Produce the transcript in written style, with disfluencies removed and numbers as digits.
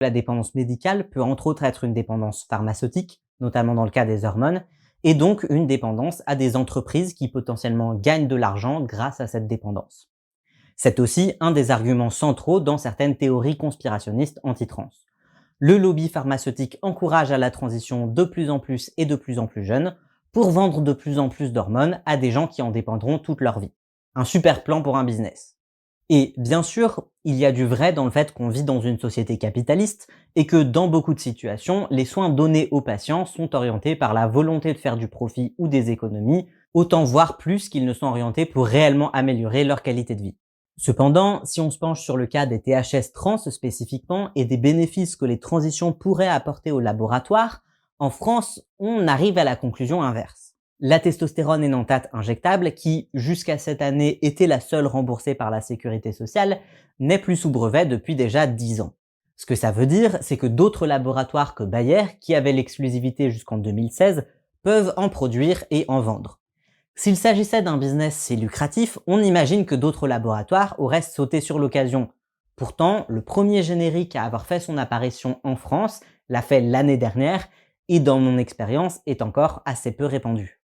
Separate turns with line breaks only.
La dépendance médicale peut entre autres être une dépendance pharmaceutique, notamment dans le cas des hormones, et donc une dépendance à des entreprises qui potentiellement gagnent de l'argent grâce à cette dépendance. C'est aussi un des arguments centraux dans certaines théories conspirationnistes anti-trans. Le lobby pharmaceutique encourage à la transition de plus en plus et de plus en plus jeunes pour vendre de plus en plus d'hormones à des gens qui en dépendront toute leur vie. Un super plan pour un business. Et bien sûr, il y a du vrai dans le fait qu'on vit dans une société capitaliste et que dans beaucoup de situations, les soins donnés aux patients sont orientés par la volonté de faire du profit ou des économies, autant voire plus qu'ils ne sont orientés pour réellement améliorer leur qualité de vie. Cependant, si on se penche sur le cas des THS trans spécifiquement et des bénéfices que les transitions pourraient apporter au laboratoire, en France, on arrive à la conclusion inverse. La testostérone énanthate injectable, qui jusqu'à cette année était la seule remboursée par la sécurité sociale, n'est plus sous brevet depuis déjà 10 ans. Ce que ça veut dire, c'est que d'autres laboratoires que Bayer, qui avaient l'exclusivité jusqu'en 2016, peuvent en produire et en vendre. S'il s'agissait d'un business si lucratif, on imagine que d'autres laboratoires auraient sauté sur l'occasion. Pourtant, le premier générique à avoir fait son apparition en France l'a fait l'année dernière et dans mon expérience est encore assez peu répandu.